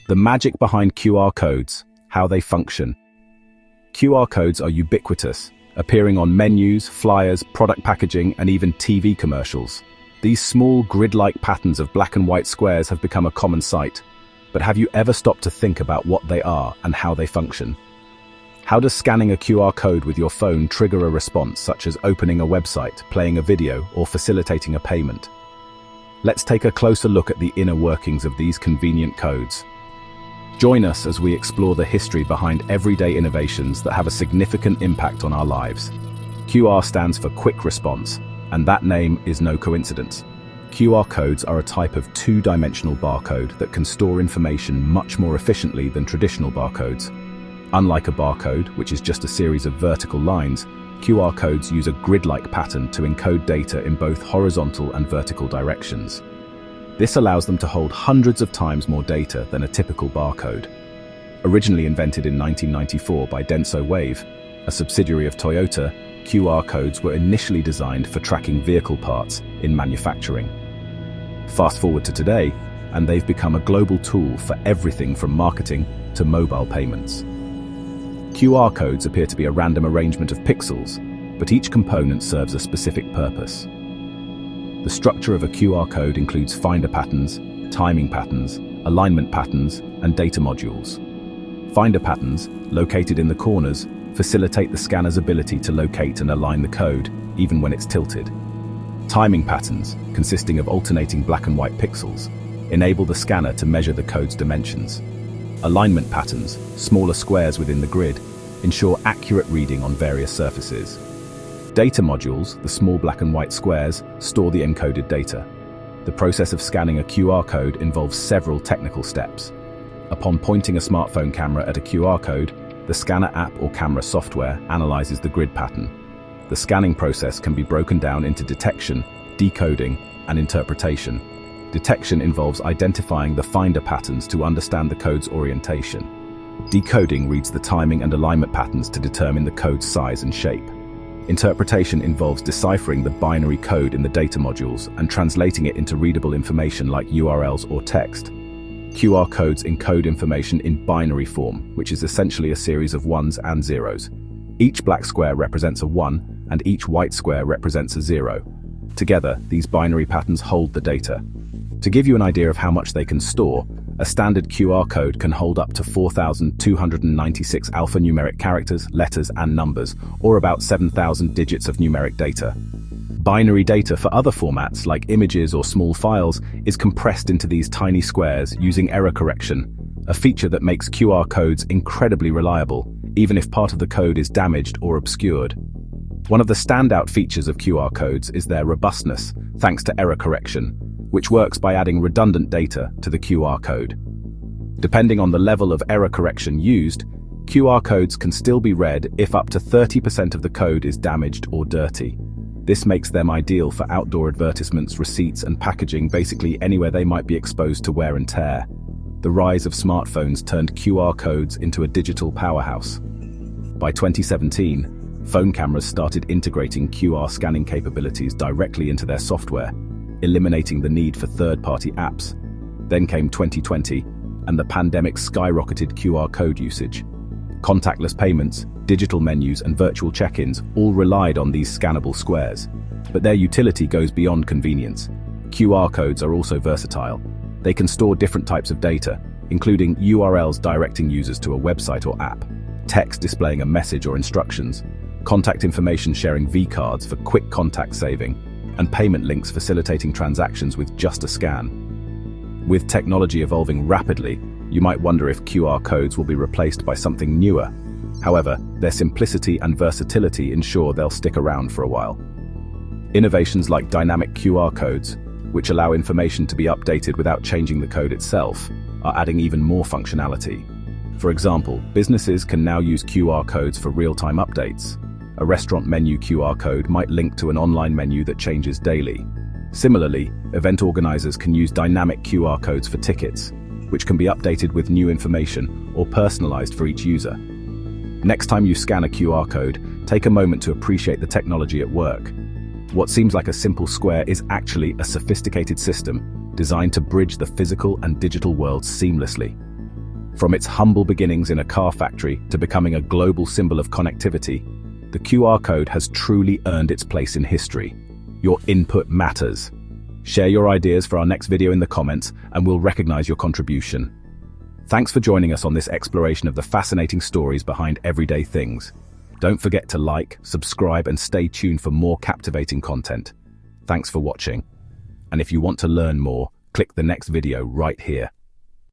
The magic behind QR codes, how they function. QR codes are ubiquitous, appearing on menus, flyers, product packaging, and even TV commercials. These small grid-like patterns of black and white squares have become a common sight. But have you ever stopped to think about what they are and how they function? How does scanning a QR code with your phone trigger a response such as opening a website, playing a video, or facilitating a payment? Let's take a closer look at the inner workings of these convenient codes. Join us as we explore the history behind everyday innovations that have a significant impact on our lives. QR stands for Quick Response, and that name is no coincidence. QR codes are a type of two-dimensional barcode that can store information much more efficiently than traditional barcodes. Unlike a barcode, which is just a series of vertical lines, QR codes use a grid-like pattern to encode data in both horizontal and vertical directions. This allows them to hold hundreds of times more data than a typical barcode. Originally invented in 1994 by Denso Wave, a subsidiary of Toyota, QR codes were initially designed for tracking vehicle parts in manufacturing. Fast forward to today, and they've become a global tool for everything from marketing to mobile payments. QR codes appear to be a random arrangement of pixels, but each component serves a specific purpose. The structure of a QR code includes finder patterns, timing patterns, alignment patterns, and data modules. Finder patterns, located in the corners, facilitate the scanner's ability to locate and align the code, even when it's tilted. Timing patterns, consisting of alternating black and white pixels, enable the scanner to measure the code's dimensions. Alignment patterns, smaller squares within the grid, ensure accurate reading on various surfaces. Data modules, the small black and white squares, store the encoded data. The process of scanning a QR code involves several technical steps. Upon pointing a smartphone camera at a QR code, the scanner app or camera software analyzes the grid pattern. The scanning process can be broken down into detection, decoding, and interpretation. Detection involves identifying the finder patterns to understand the code's orientation. Decoding reads the timing and alignment patterns to determine the code's size and shape. Interpretation involves deciphering the binary code in the data modules and translating it into readable information like URLs or text. QR codes encode information in binary form, which is essentially a series of ones and zeros. Each black square represents a 1, and each white square represents a 0. Together, these binary patterns hold the data. To give you an idea of how much they can store, a standard QR code can hold up to 4,296 alphanumeric characters, letters, and numbers, or about 7,000 digits of numeric data. Binary data for other formats, like images or small files, is compressed into these tiny squares using error correction, a feature that makes QR codes incredibly reliable, even if part of the code is damaged or obscured. One of the standout features of QR codes is their robustness, thanks to error correction, which works by adding redundant data to the QR code. Depending on the level of error correction used, QR codes can still be read if up to 30% of the code is damaged or dirty. This makes them ideal for outdoor advertisements, receipts, and packaging, basically anywhere they might be exposed to wear and tear. The rise of smartphones turned QR codes into a digital powerhouse. By 2017, phone cameras started integrating QR scanning capabilities directly into their software, eliminating the need for third-party apps. Then came 2020, and the pandemic skyrocketed QR code usage. Contactless payments, digital menus, and virtual check-ins all relied on these scannable squares. But their utility goes beyond convenience. QR codes are also versatile. They can store different types of data, including URLs directing users to a website or app, text displaying a message or instructions, contact information sharing V-cards for quick contact saving, and payment links facilitating transactions with just a scan. With technology evolving rapidly, you might wonder if QR codes will be replaced by something newer. However, their simplicity and versatility ensure they'll stick around for a while. Innovations like dynamic QR codes, which allow information to be updated without changing the code itself, are adding even more functionality. For example, businesses can now use QR codes for real-time updates. A restaurant menu QR code might link to an online menu that changes daily. Similarly, event organizers can use dynamic QR codes for tickets, which can be updated with new information or personalized for each user. Next time you scan a QR code, take a moment to appreciate the technology at work. What seems like a simple square is actually a sophisticated system designed to bridge the physical and digital worlds seamlessly. From its humble beginnings in a car factory to becoming a global symbol of connectivity, the QR code has truly earned its place in history. Your input matters. Share your ideas for our next video in the comments, and we'll recognize your contribution. Thanks for joining us on this exploration of the fascinating stories behind everyday things. Don't forget to like, subscribe, and stay tuned for more captivating content. Thanks for watching. And if you want to learn more, click the next video right here.